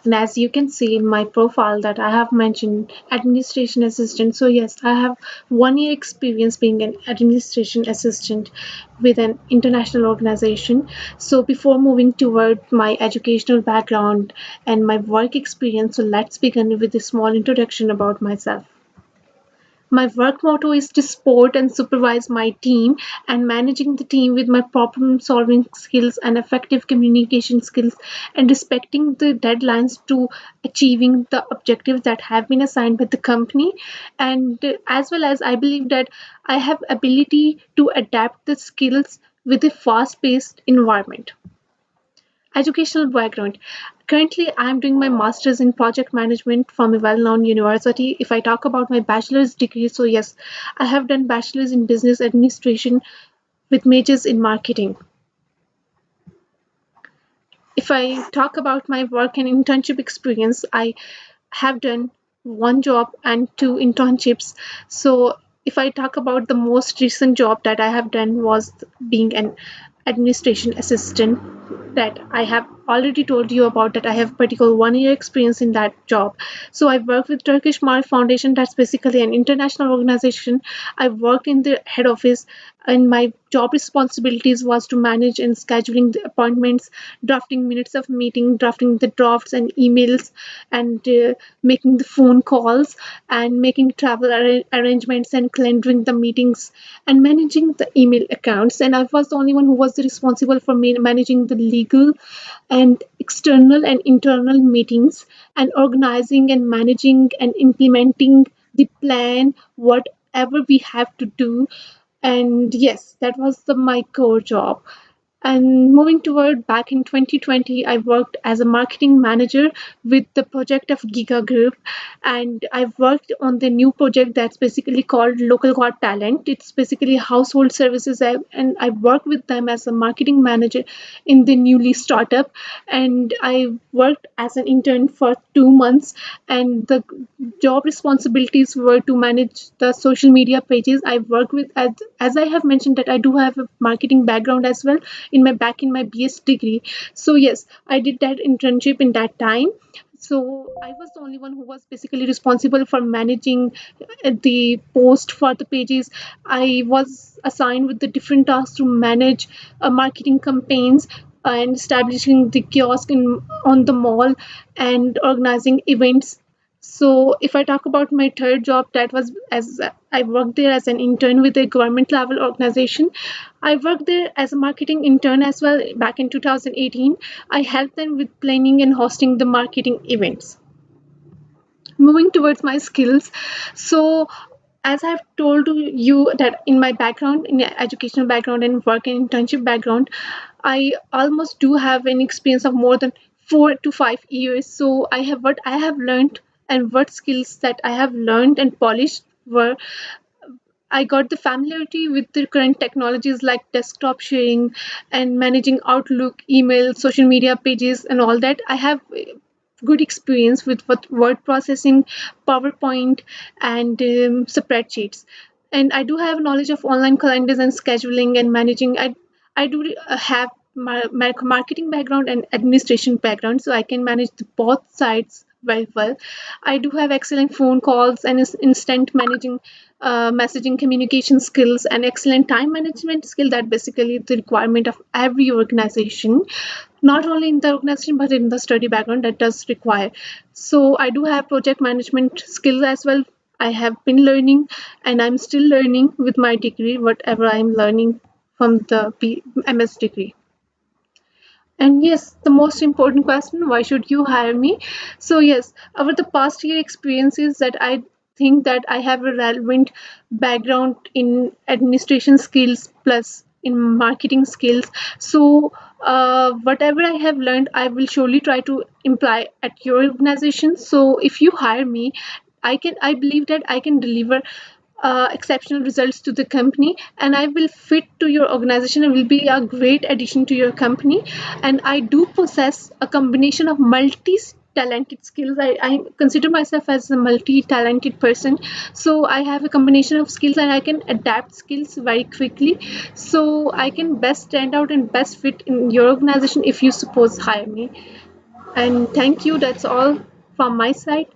And as you can see in my profile that I have mentioned administration assistant. So yes, I have 1 year experience being an administration assistant with an international organization. So before moving toward my educational background and my work experience, so let's begin with a small introduction about myself. My work motto is to support and supervise my team and managing the team with my problem solving skills and effective communication skills and respecting the deadlines to achieving the objectives that have been assigned by the company. And as well as I believe that I have ability to adapt the skills with a fast paced environment. Educational background. Currently, I'm doing my master's in project management from a well known university. If I talk about my bachelor's degree, so yes, I have done bachelor's in business administration with majors in marketing. If I talk about my work and internship experience, I have done one job and two internships. So if I talk about the most recent job that I have done was being an administration assistant that I have already told you about that I have particular 1 year experience in that job. So I work with Turkish Mark Foundation, that's basically an international organization. I worked in the head office and my job responsibilities was to manage and scheduling the appointments, drafting minutes of meeting, drafting the drafts and emails, and making the phone calls and making travel arrangements and calendaring the meetings and managing the email accounts. And I was the only one who was responsible for managing the legal and external and internal meetings and organizing and managing and implementing the plan whatever we have to do. And yes, that was my core job. And moving toward back in 2020, I worked as a marketing manager with the project of Giga Group. And I've worked on the new project that's basically called Local Got Talent. It's basically household services. And I worked with them as a marketing manager in the newly startup. And I worked as an intern for 2 months. And the job responsibilities were to manage the social media pages. I work with, as I have mentioned, that I do have a marketing background as well in my BS degree. So yes, I did that internship in that time. So I was the only one who was basically responsible for managing the post for the pages. I was assigned with the different tasks to manage marketing campaigns and establishing the kiosk on the mall and organizing events. So if I talk about my third job, that was as I worked there as an intern with a government level organization. I worked there as a marketing intern as well back in 2018. I helped them with planning and hosting the marketing events. Moving towards my skills, so as I've told you that in my background, in the educational background and work and internship background, I almost do have an experience of more than 4 to 5 years. So I have what I have learned and what skills that I have learned and polished were I got the familiarity with the current technologies like desktop sharing and managing Outlook, email, social media pages, and all that. I have good experience with what word processing, PowerPoint, and spreadsheets. And I do have knowledge of online calendars and scheduling and managing. I do have my marketing background and administration background, so I can manage both sides very well. I do have excellent phone calls and instant managing, messaging communication skills and excellent time management skill that basically the requirement of every organization, not only in the organization but in the study background that does require. So I do have project management skills as well. I have been learning and I'm still learning with my degree whatever I'm learning from the MS degree. And yes, the most important question, why should you hire me? So yes, over the past year experiences that I think that I have a relevant background in administration skills plus in marketing skills. So whatever I have learned, I will surely try to imply at your organization. So if you hire me, I believe that I can deliver exceptional results to the company and I will fit to your organization and will be a great addition to your company. And I do possess a combination of multi talented skills. I consider myself as a multi-talented person, so I have a combination of skills and I can adapt skills very quickly, so I can best stand out and best fit in your organization if you suppose hire me. And thank you. That's all from my side.